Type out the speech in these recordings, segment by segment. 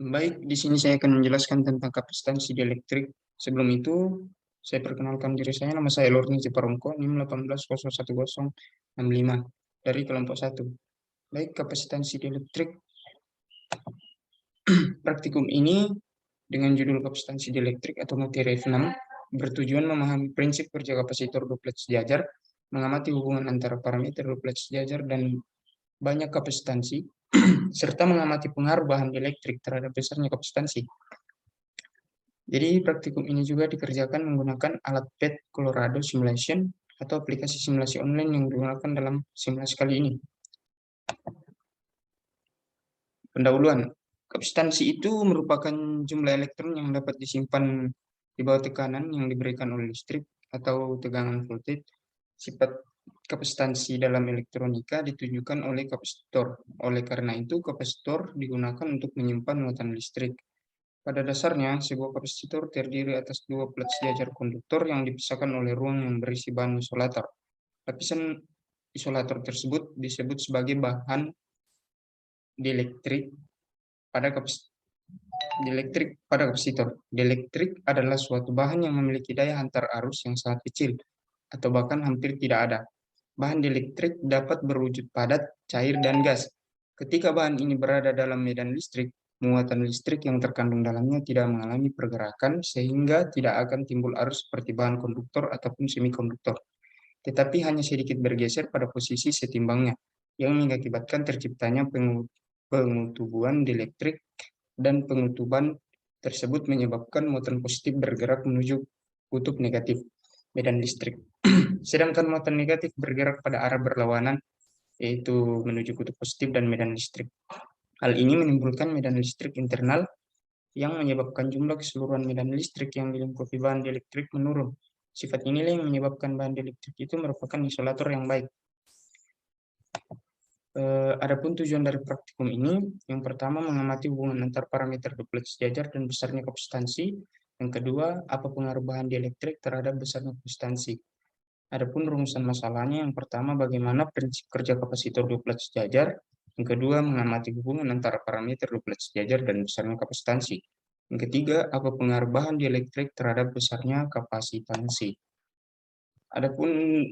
Baik, di sini saya akan menjelaskan tentang kapasitansi dieelektrik. Sebelum itu, saya perkenalkan diri saya, nama saya Lorni Ciparongko, NIM 18011065 dari kelompok 1. Baik, kapasitansi dieelektrik. Praktikum ini dengan judul kapasitansi dieelektrik atau materi F6 bertujuan memahami prinsip kerja kapasitor duplet sejajar, mengamati hubungan antara parameter duplet sejajar dan banyak kapasitansi, serta mengamati pengaruh bahan elektrik terhadap besarnya kapasitansi. Jadi praktikum ini juga dikerjakan menggunakan alat PET Colorado Simulation atau aplikasi simulasi online yang digunakan dalam simulasi kali ini. Pendahuluan, kapasitansi itu merupakan jumlah elektron yang dapat disimpan di bawah tekanan yang diberikan oleh listrik atau tegangan voltage. Sifat kapasitansi dalam elektronika ditunjukkan oleh kapasitor. Oleh karena itu, kapasitor digunakan untuk menyimpan muatan listrik. Pada dasarnya, sebuah kapasitor terdiri atas dua plat sejajar konduktor yang dipisahkan oleh ruang yang berisi bahan isolator. Lapisan isolator tersebut disebut sebagai bahan dieelektrik pada kapasitor. Dieelektrik adalah suatu bahan yang memiliki daya hantar arus yang sangat kecil atau bahkan hampir tidak ada. Bahan dieelektrik dapat berwujud padat, cair, dan gas. Ketika bahan ini berada dalam medan listrik, muatan listrik yang terkandung dalamnya tidak mengalami pergerakan sehingga tidak akan timbul arus seperti bahan konduktor ataupun semikonduktor, tetapi hanya sedikit bergeser pada posisi setimbangnya, yang mengakibatkan terciptanya pengutuban dieelektrik, dan pengutuban tersebut menyebabkan muatan positif bergerak menuju kutub negatif medan listrik. Sedangkan muatan negatif bergerak pada arah berlawanan, yaitu menuju kutub positif dan medan listrik. Hal ini menimbulkan medan listrik internal yang menyebabkan jumlah keseluruhan medan listrik yang dilingkupi bahan dieelektrik menurun. Sifat inilah yang menyebabkan bahan dieelektrik itu merupakan isolator yang baik. Adapun tujuan dari praktikum ini, yang pertama mengamati hubungan antar parameter duplet sejajar dan besarnya kapasitansi. Yang kedua, apa pengaruh bahan dieelektrik terhadap besarnya kapasitansi. Adapun rumusan masalahnya, yang pertama bagaimana prinsip kerja kapasitor duplet sejajar. Yang kedua, mengamati hubungan antara parameter duplet sejajar dan besarnya kapasitansi. Yang ketiga, apa pengaruh bahan dieelektrik terhadap besarnya kapasitansi. Adapun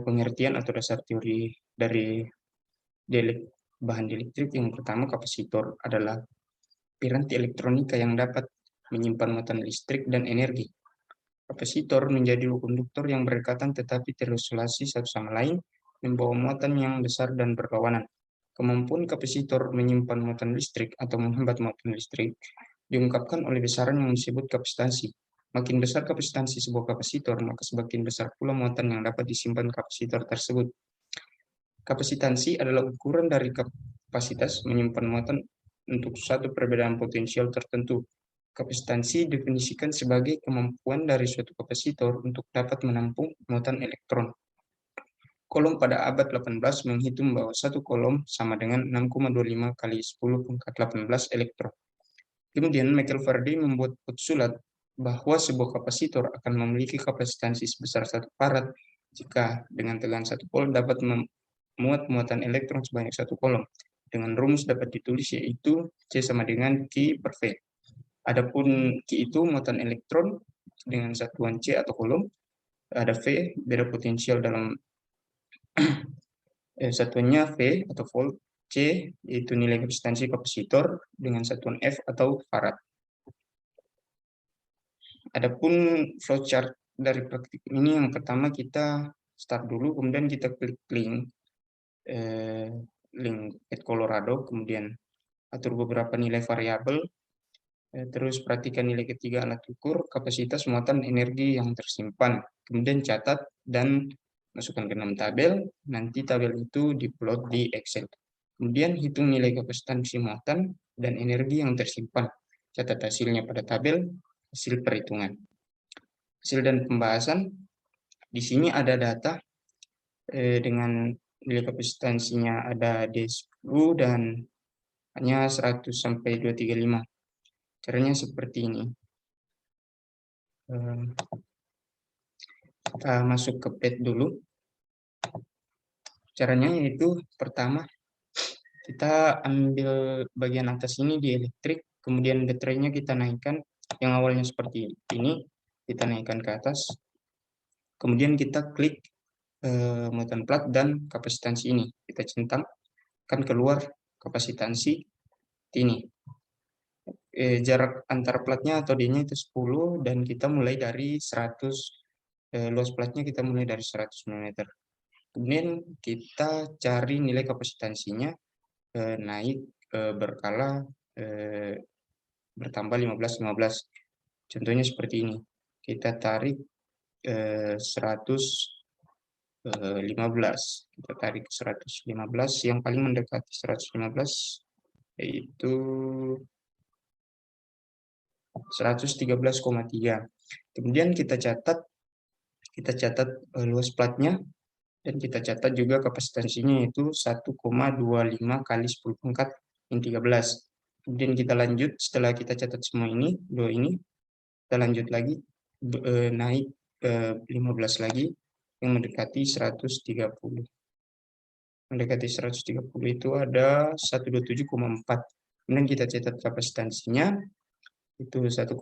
pengertian atau dasar teori dari bahan dieelektrik, yang pertama kapasitor adalah piranti elektronika yang dapat menyimpan muatan listrik dan energi. Kapasitor menjadi konduktor yang berdekatan tetapi terisolasi satu sama lain, membawa muatan yang besar dan berlawanan. Kemampuan kapasitor menyimpan muatan listrik atau menghambat muatan listrik diungkapkan oleh besaran yang disebut kapasitansi. Makin besar kapasitansi sebuah kapasitor, maka semakin besar pula muatan yang dapat disimpan kapasitor tersebut. Kapasitansi adalah ukuran dari kapasitas menyimpan muatan untuk suatu perbedaan potensial tertentu. Kapasitansi definisikan sebagai kemampuan dari suatu kapasitor untuk dapat menampung muatan elektron. Kolom pada abad 18 menghitung bahwa satu kolom sama dengan 6,25 kali 10 pangkat 18 elektron. Kemudian Michael Faraday membuat postulat bahwa sebuah kapasitor akan memiliki kapasitansi sebesar 1 farad jika dengan tegangan 1 volt dapat memuat muatan elektron sebanyak 1 kolom. Dengan rumus dapat ditulis yaitu C sama dengan Q per V. Adapun Q itu muatan elektron dengan satuan C atau kolom, ada V, beda potensial dalam satuannya V atau volt, C yaitu nilai kapasitansi kapasitor dengan satuan F atau farad. Adapun flowchart dari praktik ini, yang pertama kita start dulu, kemudian kita klik link Colorado, kemudian atur beberapa nilai variabel. Terus perhatikan nilai ketiga alat ukur, kapasitas, muatan, energi yang tersimpan. Kemudian catat dan masukkan ke dalam tabel, nanti tabel itu diplot di Excel. Kemudian hitung nilai kapasitansi muatan dan energi yang tersimpan. Catat hasilnya pada tabel, hasil perhitungan. Hasil dan pembahasan, di sini ada data dengan nilai kapasitansinya ada D10 dan hanya 100 sampai 235. Caranya seperti ini. Kita masuk ke PET dulu. Caranya yaitu pertama Kita ambil bagian atas ini di elektrik, kemudian baterainya kita naikkan, yang awalnya seperti ini, kita naikkan ke atas, kemudian kita klik muatan plat dan kapasitansi ini, kita centang, kan keluar kapasitansi ini. Jarak antar platnya atau D-nya itu 10, dan kita mulai dari 100, luas platnya kita mulai dari 100 mm. Kemudian kita cari nilai kapasitansinya, naik berkala bertambah 15-15. Contohnya seperti ini. Kita tarik 115. Kita tarik 115, yang paling mendekati 115 yaitu 113,3. Kemudian kita catat luas platnya, dan kita catat juga kapasitansinya yaitu 1,25 kali 10 pangkat min 13. Kemudian kita lanjut, setelah kita catat semua ini, dua ini, kita lanjut lagi, naik 15 lagi, yang mendekati 130. Mendekati 130 itu ada 127,4. Kemudian kita catat kapasitansinya, itu 1,64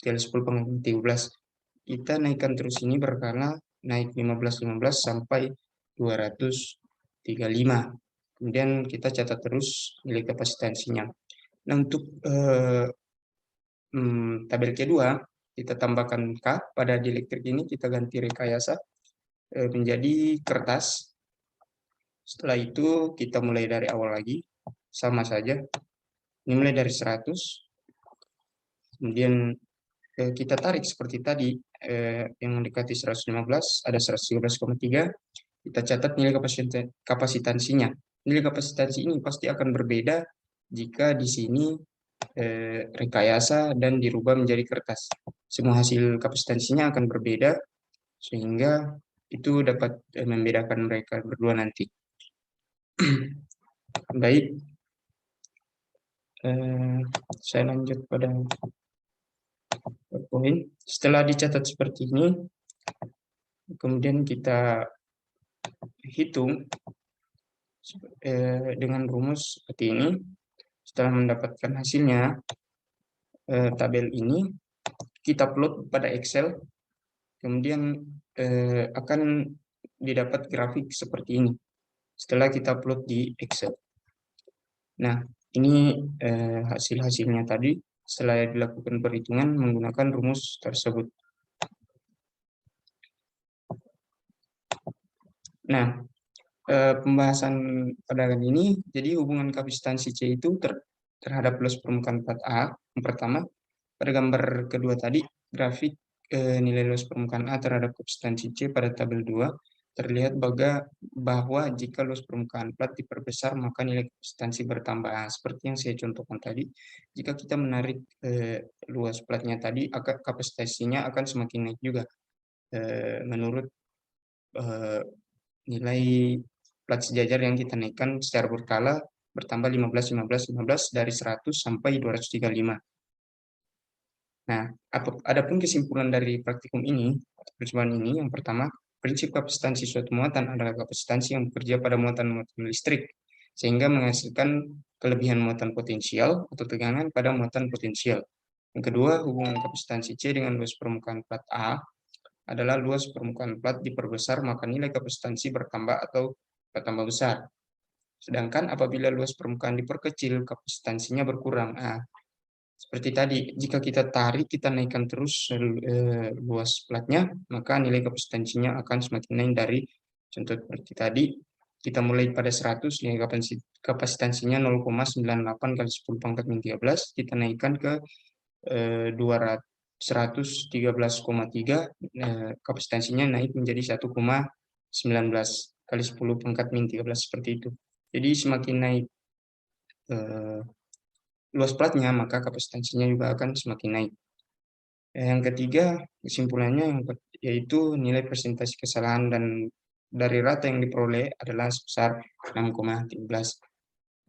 kali 10 pangkat min 13. Kita naikkan terus ini berkala, naik 15 sampai 235. Kemudian kita catat terus nilai kapasitansinya. Nah, untuk tabel kedua, kita tambahkan K pada dielektrik ini, kita ganti rekayasa menjadi kertas. Setelah itu kita mulai dari awal lagi, sama saja. Ini mulai dari 100, kemudian kita tarik seperti tadi, yang mendekati 115, ada 113,3, kita catat nilai kapasitansinya. Nilai kapasitansi ini pasti akan berbeda jika di sini rekayasa dan dirubah menjadi kertas. Semua hasil kapasitansinya akan berbeda, sehingga itu dapat membedakan mereka berdua nanti. Baik, saya lanjut pada poin. Setelah dicatat seperti ini, kemudian kita hitung dengan rumus seperti ini. Setelah mendapatkan hasilnya, tabel ini kita plot pada Excel, kemudian akan didapat grafik seperti ini setelah kita plot di Excel. Nah, ini hasil-hasilnya tadi setelah dilakukan perhitungan menggunakan rumus tersebut. Nah, pembahasan pada kali ini, jadi hubungan kapasitansi C itu terhadap luas permukaan plat A. Yang pertama, pada gambar kedua tadi, grafik nilai luas permukaan A terhadap kapasitansi C pada tabel 2, terlihat bahwa jika luas permukaan plat diperbesar, maka nilai kapasitansi bertambah. Seperti yang saya contohkan tadi, jika kita menarik luas platnya tadi, kapasitansinya akan semakin naik juga, menurut nilai plat sejajar yang kita naikkan secara berkala, bertambah 15 dari 100 sampai 235. Nah, adapun kesimpulan dari praktikum ini, percobaan ini, yang pertama, prinsip kapasitansi suatu muatan adalah kapasitansi yang bekerja pada muatan-muatan listrik, sehingga menghasilkan kelebihan muatan potensial atau tegangan pada muatan potensial. Yang kedua, hubungan kapasitansi C dengan luas permukaan plat A adalah luas permukaan plat diperbesar, maka nilai kapasitansi bertambah atau bertambah besar. Sedangkan apabila luas permukaan diperkecil, kapasitansinya berkurang. Nah, seperti tadi, jika kita tarik, kita naikkan terus luas platnya, maka nilai kapasitansinya akan semakin naik dari contoh seperti tadi. Kita mulai pada 100, nilai kapasitansinya 0,98 kali 10 pangkat min 13, kita naikkan ke 113,3, kapasitansinya naik menjadi 1,19 kali 10 pangkat min 13, seperti itu. Jadi semakin naik luas platnya, maka kapasitansinya juga akan semakin naik. Yang ketiga, kesimpulannya yaitu nilai persentase kesalahan dan dari rata yang diperoleh adalah sebesar 6,13.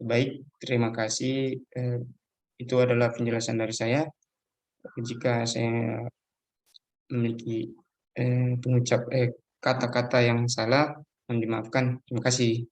Baik, terima kasih. Itu adalah penjelasan dari saya. Jika saya memiliki kata-kata yang salah, mohon dimaafkan. Terima kasih.